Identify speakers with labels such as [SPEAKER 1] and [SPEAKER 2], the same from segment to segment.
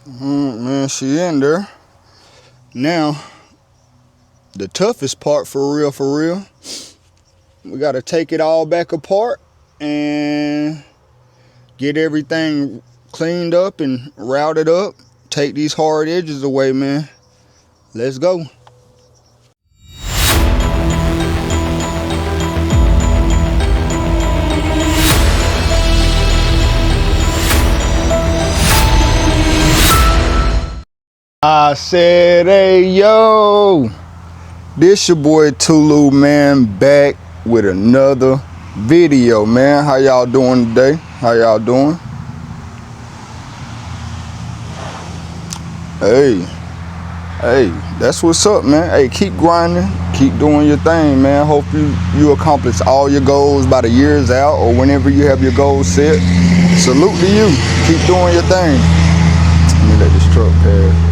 [SPEAKER 1] Man, she in there. Now, the toughest part for real, we gotta take it all back apart and get everything cleaned up and routed up. Take these hard edges away, man. Let's go. I said, hey, yo. This your boy Tulu, man, back with another video, man. How y'all doing today? How y'all doing? Hey, that's what's up, man. Hey, keep grinding, keep doing your thing, man. Hope you accomplish all your goals by the year's out or whenever you have your goals set. Salute to you. Keep doing your thing. Let me let this truck pass.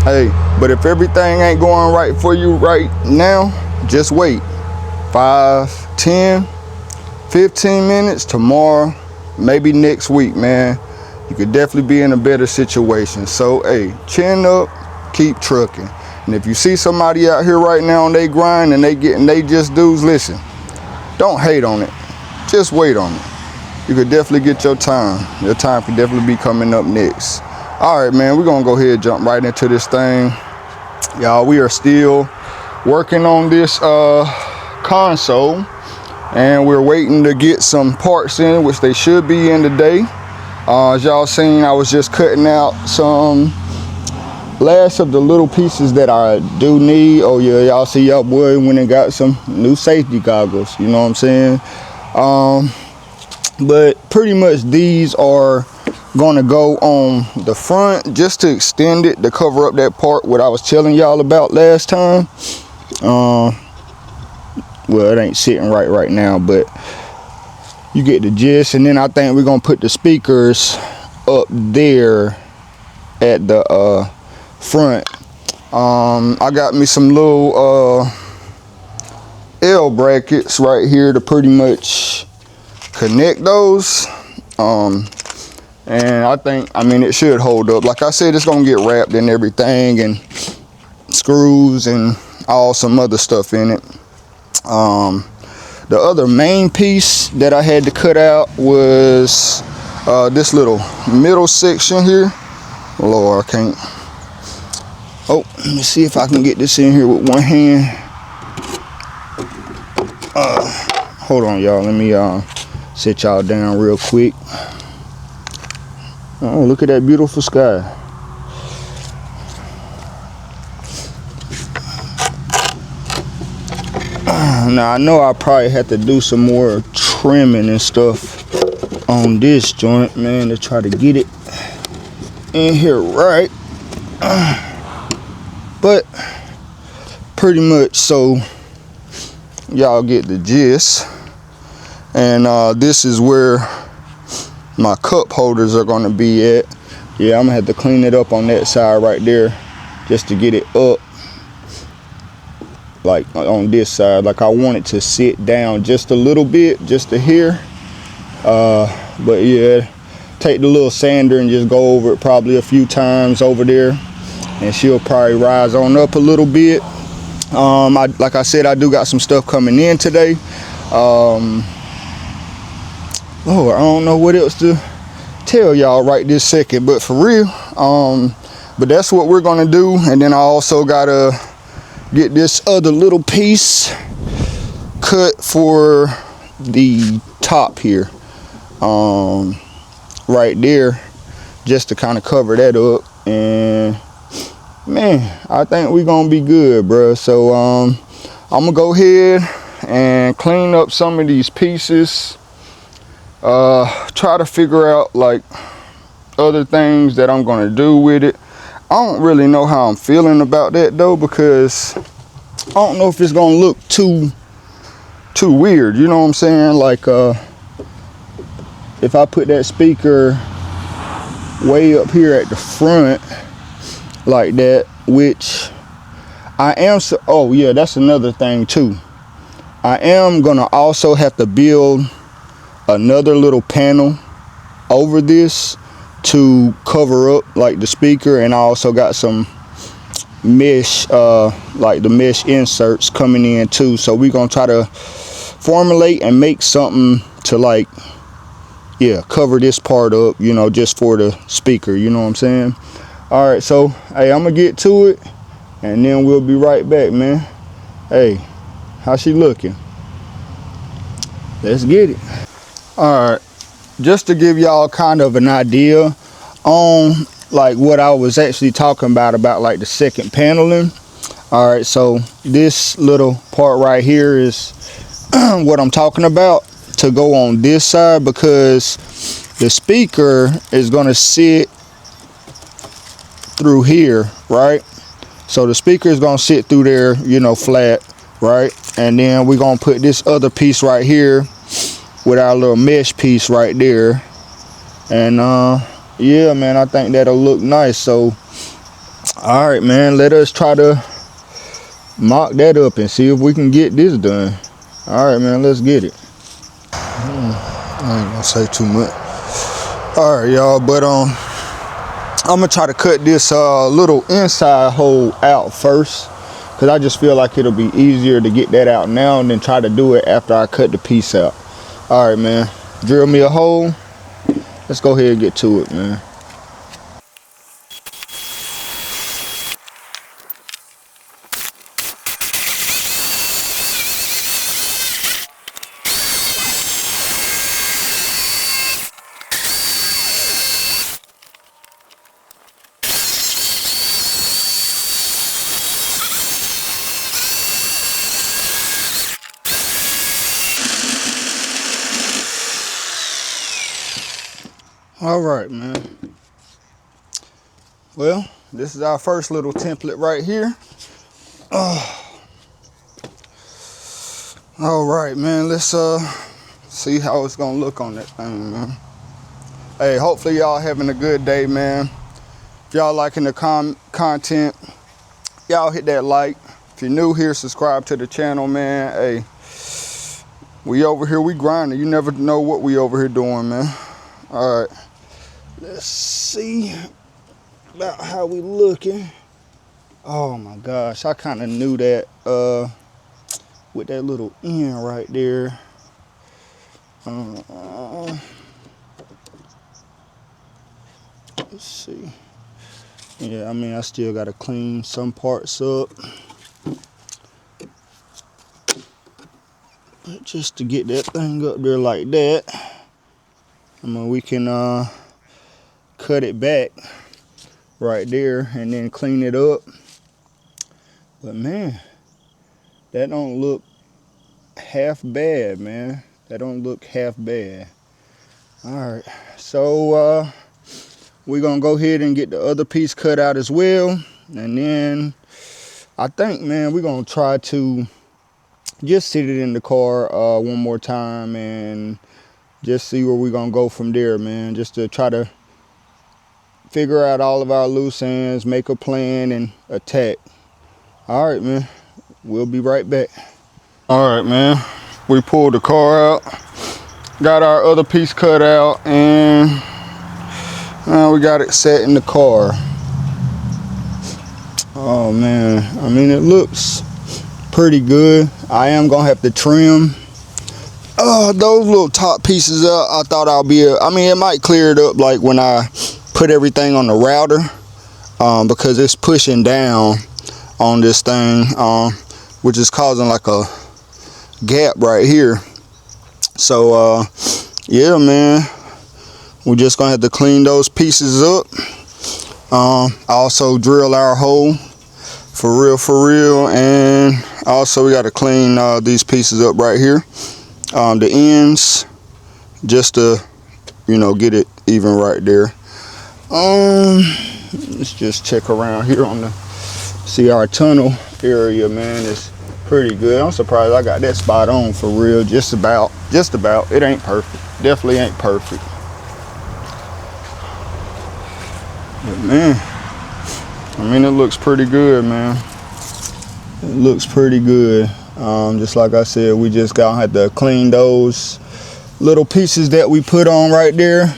[SPEAKER 1] Hey, but if everything ain't going right for you right now, just wait. 5, 10, 15 minutes tomorrow, maybe next week, man. You could definitely be in a better situation. So, hey, chin up, keep trucking. And if you see somebody out here right now on they grind and they just dudes, listen, don't hate on it. Just wait on it. You could definitely get your time. Your time could definitely be coming up next. All right, man, we're gonna go ahead and jump right into this thing. Y'all, we are still working on this console, and we're waiting to get some parts in, which they should be in today. As y'all seen, I was just cutting out some last of the little pieces that I do need. Oh yeah, y'all see y'all boy went and got some new safety goggles, you know what I'm saying? But pretty much these are gonna go on the front just to extend it, to cover up that part what I was telling y'all about last time. Well, it ain't sitting right now, but you get the gist. And then I think we're gonna put the speakers up there at the front. I got me some little L brackets right here to pretty much connect those. And I mean, it should hold up. Like I said, it's gonna get wrapped in everything and screws and all some other stuff in it. The other main piece that I had to cut out was this little middle section here. Lord, I can't. Oh, let me see if I can get this in here with one hand. Hold on, y'all. Let me sit y'all down real quick. Oh, look at that beautiful sky. Now, I know I probably have to do some more trimming and stuff on this joint, man, to try to get it in here right. But pretty much, so y'all get the gist. And this is where my cup holders are gonna be at. Yeah, I'm gonna have to clean it up on that side right there just to get it up, like on this side. Like I want it to sit down just a little bit, just to here. But yeah, take the little sander and just go over it probably a few times over there, and she'll probably rise on up a little bit. Like I said, I do got some stuff coming in today. Lord, I don't know what else to tell y'all right this second, but for real, but that's what we're gonna do. And then I also gotta get this other little piece cut for the top here, right there, just to kind of cover that up. And man, I think we're gonna be good, bro. So I'm gonna go ahead and clean up some of these pieces, try to figure out like other things that I'm gonna do with it. I don't really know how I'm feeling about that though, because I don't know if it's gonna look too weird, you know what I'm saying? Like if I put that speaker way up here at the front like that, which I am, so oh yeah, that's another thing too. I am gonna also have to build another little panel over this to cover up like the speaker, and I also got some mesh, like the mesh inserts coming in too. So we're gonna try to formulate and make something to like, yeah, cover this part up, you know, just for the speaker, you know what I'm saying? All right, so hey, I'm gonna get to it and then we'll be right back, man. Hey, how's she looking? Let's get it. All right, just to give y'all kind of an idea on like what I was actually talking about like the second paneling. All right, so this little part right here is what I'm talking about, to go on this side, because the speaker is going to sit through here, right? So the speaker is going to sit through there, you know, flat, right? And then we're going to put this other piece right here with our little mesh piece right there. And yeah, man, I think that'll look nice. So all right, man, let us try to mock that up and see if we can get this done. All right, man, let's get it. I ain't gonna say too much. All right, y'all, but I'm gonna try to cut this little inside hole out first, because I just feel like it'll be easier to get that out now and then try to do it after I cut the piece out. All right, man, drill me a hole. Let's go ahead and get to it, man. All right, man. Well, this is our first little template right here. All right, man. Let's see how it's gonna look on that thing, man. Hey, hopefully y'all having a good day, man. If y'all liking the content, y'all hit that like. If you're new here, subscribe to the channel, man. Hey, we over here, we grinding. You never know what we over here doing, man. All right. Let's see about how we looking. Oh my gosh, I kind of knew that with that little end right there. Let's see. Yeah, I mean, I still gotta clean some parts up, but just to get that thing up there like that, I mean, we can cut it back right there and then clean it up. But man, that don't look half bad, man. That don't look half bad. All right, so we're gonna go ahead and get the other piece cut out as well, and then I think, man, we're gonna try to just sit it in the car one more time and just see where we're gonna go from there, man. Just to try to figure out all of our loose ends, make a plan, and attack. All right, man, we'll be right back. All right, man, we pulled the car out, got our other piece cut out, and we got it set in the car. Oh man, I mean, it looks pretty good. I am gonna have to trim those little top pieces up. I thought I mean, it might clear it up like when I put everything on the router, because it's pushing down on this thing, which is causing like a gap right here. So yeah, man, we're just gonna have to clean those pieces up. Also drill our hole for real, and also we got to clean these pieces up right here, the ends, just to, you know, get it even right there. Let's just check around here on the, see our tunnel area, man, is pretty good. I'm surprised I got that spot on for real. Just about. It ain't perfect, definitely ain't perfect, but man, I mean, it looks pretty good, man. It looks pretty good. Just like I said, we just gonna have to clean those little pieces that we put on right there,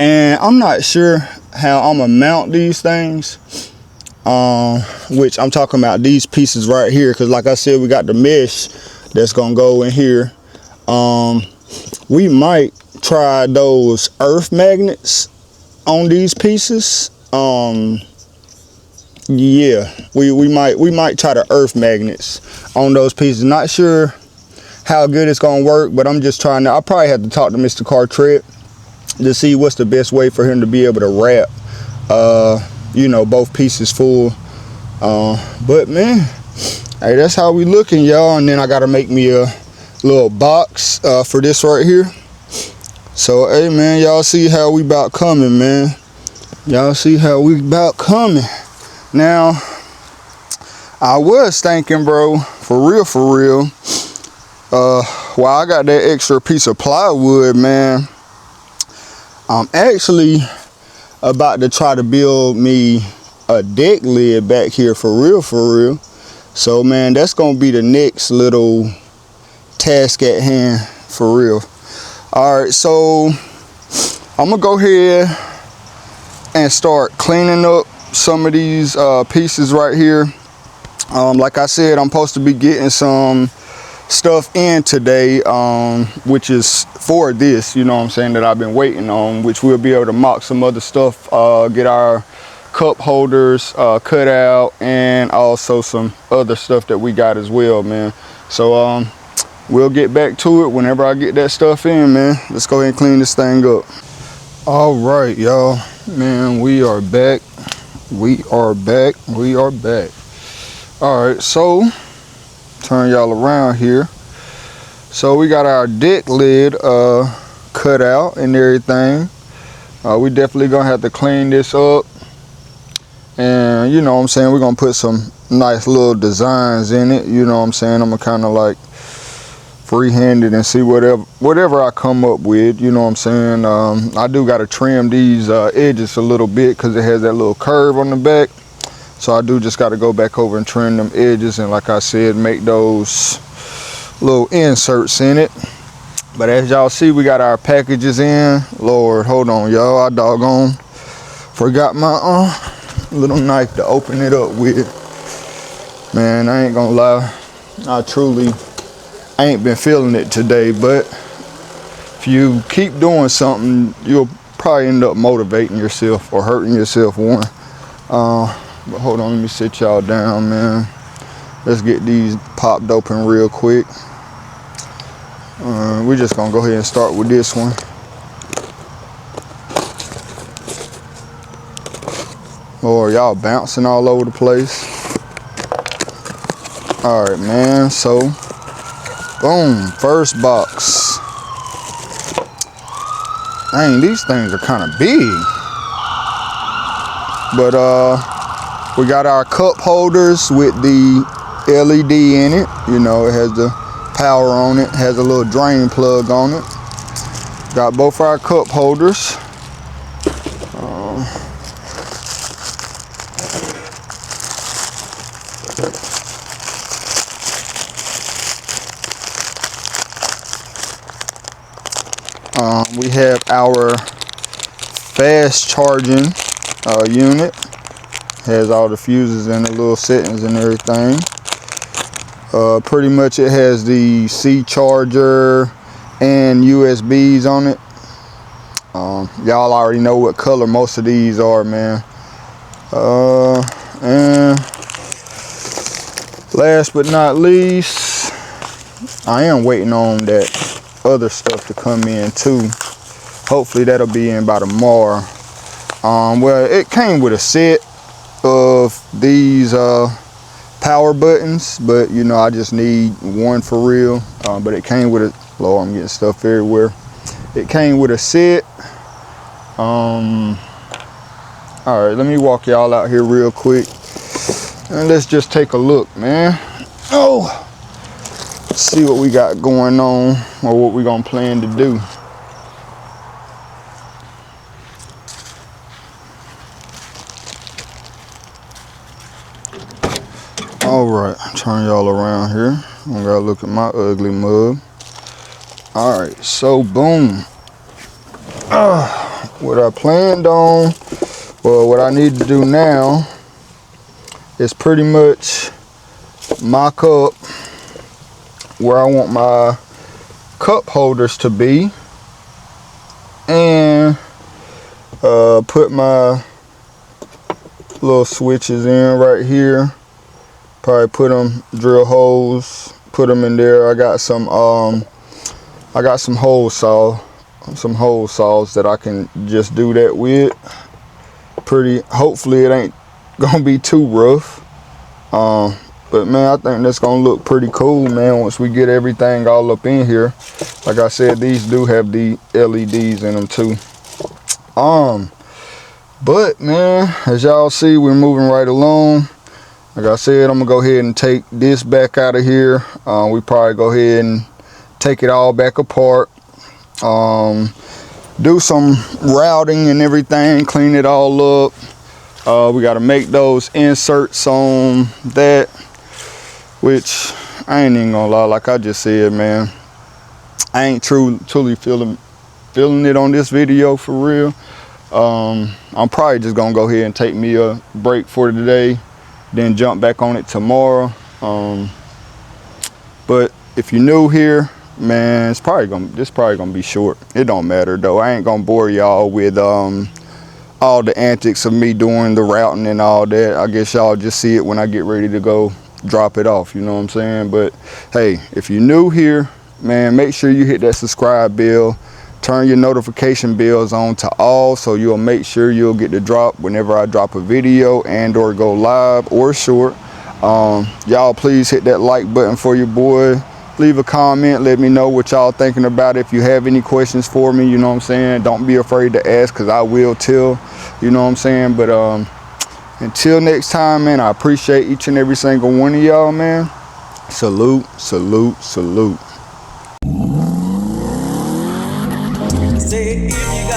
[SPEAKER 1] And I'm not sure how I'm gonna mount these things, which I'm talking about these pieces right here, because like I said, we got the mesh that's gonna go in here. We might try those earth magnets on these pieces. Yeah, we might try the earth magnets on those pieces. Not sure how good it's gonna work, but I'm just trying to. I probably have to talk to Mr. Cartret to see what's the best way for him to be able to wrap you know, both pieces full. But man, hey, that's how we looking, y'all. And then I gotta make me a little box for this right here. So hey man, y'all see how we about coming, man. Y'all see how we about coming. Now I was thinking, bro, for real, while I got that extra piece of plywood, man, I'm actually about to try to build me a deck lid back here for real. So man, that's gonna be the next little task at hand for real. All right, so I'm gonna go ahead and start cleaning up some of these pieces right here. Like I said, I'm supposed to be getting some stuff in today, which is for this, you know what I'm saying, that I've been waiting on, which we'll be able to mock some other stuff, get our cup holders cut out, and also some other stuff that we got as well, man. So we'll get back to it whenever I get that stuff in, man. Let's go ahead and clean this thing up. All right, y'all, man, we are back. All right, so turn y'all around here. So we got our deck lid cut out and everything. We definitely gonna have to clean this up, and you know what I'm saying, we're gonna put some nice little designs in it, you know what I'm saying. I'm gonna kind of like freehand it and see whatever I come up with, you know what I'm saying. I do got to trim these edges a little bit because it has that little curve on the back. So I do just got to go back over and trim them edges, and like I said, make those little inserts in it. But as y'all see, we got our packages in. Lord, hold on, y'all, I doggone forgot my little knife to open it up with. Man, I ain't gonna lie, I ain't been feeling it today, but if you keep doing something, you'll probably end up motivating yourself or hurting yourself one. But hold on, let me sit y'all down, man. Let's get these popped open real quick. We're just gonna go ahead and start with this one. Lord, y'all bouncing all over the place. All right, man, so boom, first box. Dang, these things are kind of big. But we got our cup holders with the LED in it. You know, it has the power on it, has a little drain plug on it. Got both our cup holders. We have our fast charging unit. Has all the fuses and the little settings and everything. Pretty much it has the C charger and USBs on it. Y'all already know what color most of these are, man. And last but not least, I am waiting on that other stuff to come in too. Hopefully that'll be in by tomorrow. Well, it came with a set of these power buttons, but you know, I just need one for real. But it came with a, Lord, I'm getting stuff everywhere. It came with a set. All right, let me walk y'all out here real quick and let's just take a look, man. Oh, see what we got going on, or what we gonna plan to do. All right, turn y'all around here. I gotta look at my ugly mug. All right, so boom. what I planned on, well, what I need to do now is pretty much mock up where I want my cup holders to be, and put my little switches in right here. Probably put them, drill holes, put them in there. I got some hole saws that I can just do that with. Hopefully it ain't gonna be too rough. But man, I think that's gonna look pretty cool, man, once we get everything all up in here. Like I said, these do have the LEDs in them too. But man, as y'all see, we're moving right along. Like I said, I'm gonna go ahead and take this back out of here. We probably go ahead and take it all back apart. Do some routing and everything, clean it all up. We got to make those inserts on that, which I ain't even gonna lie, like I just said, man, I ain't truly feeling it on this video for real. I'm probably just gonna go ahead and take me a break for today, then jump back on it tomorrow. But if you're new here, man, this probably gonna be short. It don't matter though. I ain't gonna bore y'all with all the antics of me doing the routing and all that. I guess y'all just see it when I get ready to go drop it off, you know what I'm saying? But hey, if you're new here, man, make sure you hit that subscribe bell, turn your notification bells on to all, so you'll make sure you'll get the drop whenever I drop a video and or go live or short. Y'all please hit that like button for your boy. Leave a comment, let me know what y'all thinking about it. If you have any questions for me, you know what I'm saying, don't be afraid to ask, because I will tell, you know what I'm saying. But until next time, man, I appreciate each and every single one of y'all, man. Salute, salute, salute.
[SPEAKER 2] Say if you